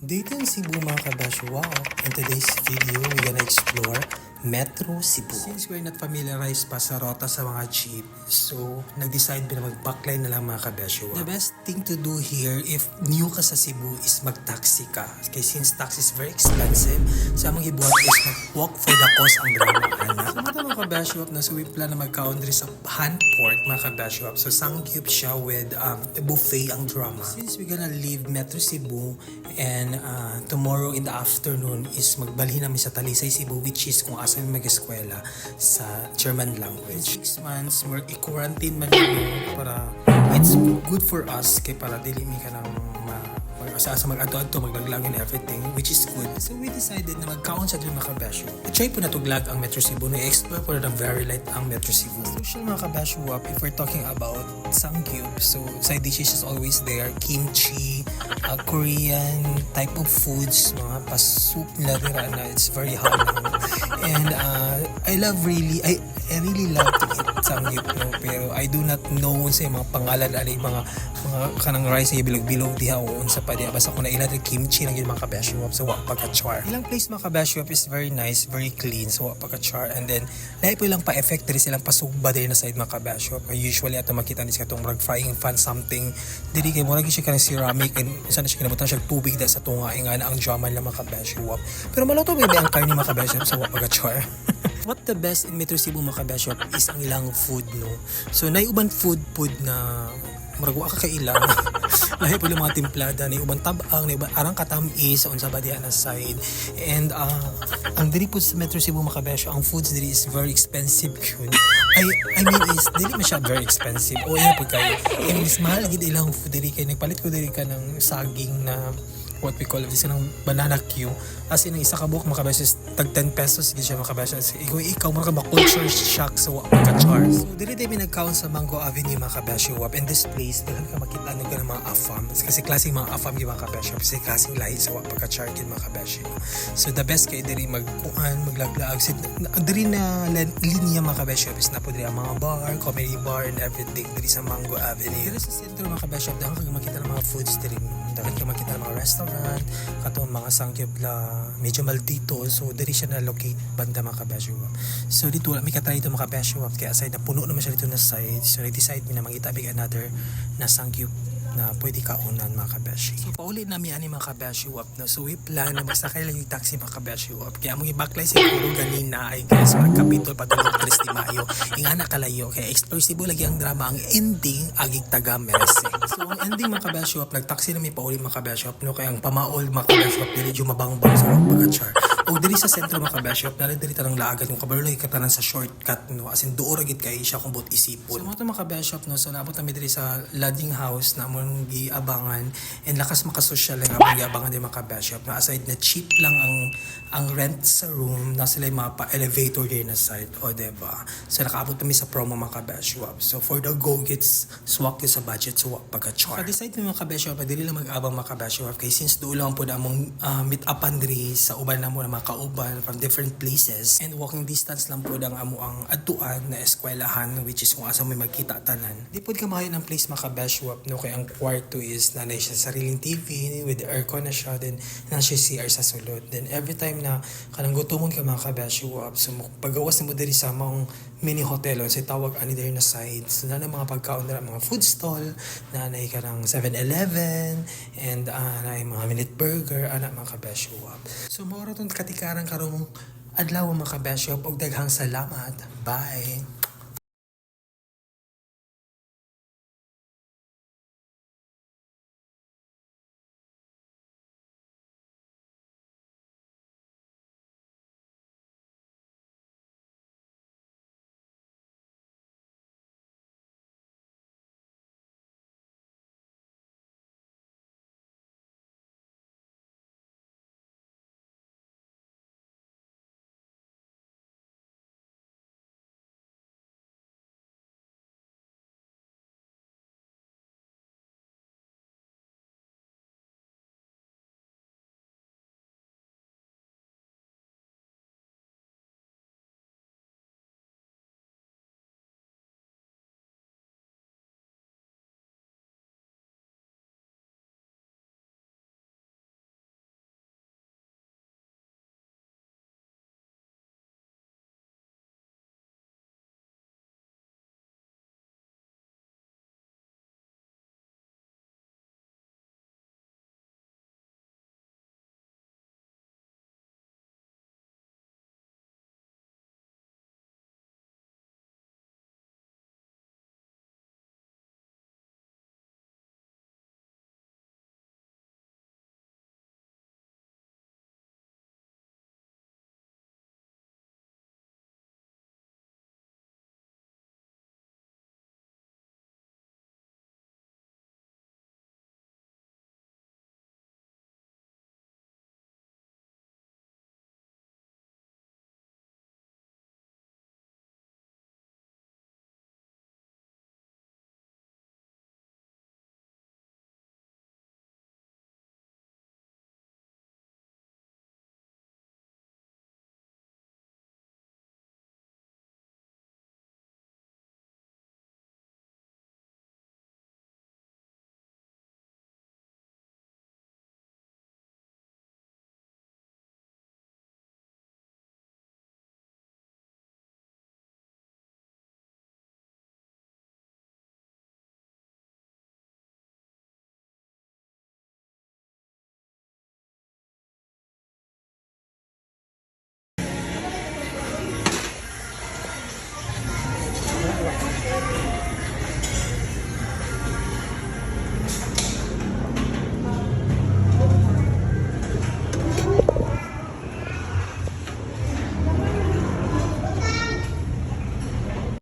Dito in Cebu mga kabasyo, wow! In today's video, we're gonna explore Metro Cebu. Since we're not familiarized pa sa rota sa mga jeep, so nag-decide na mag-backline na lang mga kabasyo. The best thing to do here if new ka sa Cebu is mag-taxi ka. Kaya since taxi is very expensive, sa among ibuhat is mag-walk for the cause ang drama. So ito mga kabasyo, na so we plan na mag-country sa Hanport mga kabasyo. So sangyup siya with buffet ang drama. Since we're gonna leave Metro Cebu and tomorrow in the afternoon is magbalhin namin sa Talisay, Cebu, which is kung asa may mag-eskwela sa German language. 6 months, more i-quarantine man yun para it's good for us kay para dili mi ka ng sa mag-ato-ato, maglaglag and everything, which is good. So we decided na mag-count sa dito mga kabasyo. I-try po na tuglag ang Metro Cebu, na-explore po na very light ang Metro Cebu. Social mga kabasyo, if we're talking about sangyup, so side dishes is always there, kimchi, Korean type of foods, mga pasoup na dira na, it's very hot. And I really love to eat sangyup, no? Pero I do not know sa mga pangalan ani mga kanang rice na bilog-bilog diha o unsa pa diha, basta ko na ilan kimchi lang yung mga kabasyo so wa pagka-char. Ilang place mga kabasyo is very nice, very clean, so wa pagka-char. And then lahi po ilang pa-effect diri silang pasugba diri na side mga kabasyo. Usually ato makita ni sa katong frying pan something diri kay murag siya kanang ceramic and isa na siya kinabutan siya tubig dahil sa tunga nga na ang jaman lang mga kabasyo. Pero maluto ba ang karne mga kabasyo so wa pagka-char. What the best in Metro Cebu mga kabasyo is ang ilang food, no? So naiuban food na maragwa ka kailang lahi po yung mga timplada na uban tabang na arang katamis unsa ba diha na side. And ang diri po sa Metro Cebu mga kabasyo, ang foods diri is very expensive yun. I mean is dili man siya very expensive o yan po kayo, and is mahal gid ilang food diri kay nagpalit ko diri ka ng saging na what we call this ng banana Q, as in ang isa ka buok mga kabasyo tag 10 pesos gid siya mga kabasyo. Ikaw mo ka ba culture shock sa pagka-char. So dili tayo nag-count sa Mango Avenue mga kabasyo. In this place dili ka makita ano ng mga afam kasi klaseng mga afam yung mga kabasyo kasi klaseng lahi sa pagka-char gid mga kabasyo. So the best kay diri maglaglag diri na linya mga kabasyo is na po diri ang mga bar, comedy bar and everything diri sa Mango Avenue. Diri sa sentro mga kabasyo dahil ka makita ng mga foods diri, dahil ka makita ng mga restaurant katong mga sangyup la medyo maldito, so diri siya na locate banda mga kabasyo. So dito may katry ito mga kabasyo kaya aside na puno naman siya dito na side, so nag-decide mi na mangita big another na sangyup na pwede kaunan mga kabasyo. So pauli namin ani mga kabasyo no? So we plan na magsakay lang yung taxi mga kabasyo kaya mong i-backline siguro ganina ay guys sa kapitol pa dalawang 3 de Mayo ingana kalayo kaya explosive lagi ang drama. Ang ending agig taga Merese. So ang ending mga kabasyo nagtaxi na may pauli mga kabasyo no? Kaya ang pamaol mga kabasyo dili yung mabangbang sa pagka-char o diri sa sentro mga kabasyo na diri tanang laagat yung kabalay katanan sa shortcut, no? As in duo ra gid kay siya kung but isipon. So mga kabasyo no, so naabot kami diri sa Lading House na among giabangan and lakas makasosyal lang among giabangan din mga kabasyo na aside na cheap lang ang rent sa room na sila yung mga pa-elevator din na side, o diba? So nakaabot kami sa promo mga kabasyo. So for the go gets swak sa budget so pagka-char. Decide mo mga kabasyo dili lang mag-abang mga kabasyo kay since duo lang po na among meet upan diri sa uban na mo na mga kauban from different places and walking distance lang po ang amo ang adtuan na eskwelahan which is kung asa may magkita tanan. Di po ka mahayo ng place mga kabasyo no? Kaya ang kwarto is nanay siya sariling TV with aircon na siya, then na siya CR sa sulod. Then every time na kanang gutumon ka mga kabasyo so pagawas na mo diri sa mga mini hotel sa tawag ani diri na sides na mga pagkaon na mga food stall na ka ng 7-Eleven and na mga minute burger anak mga kabasyo. So mao ra tong katikaran karong adlaw mga kabasyo og daghang salamat. Bye.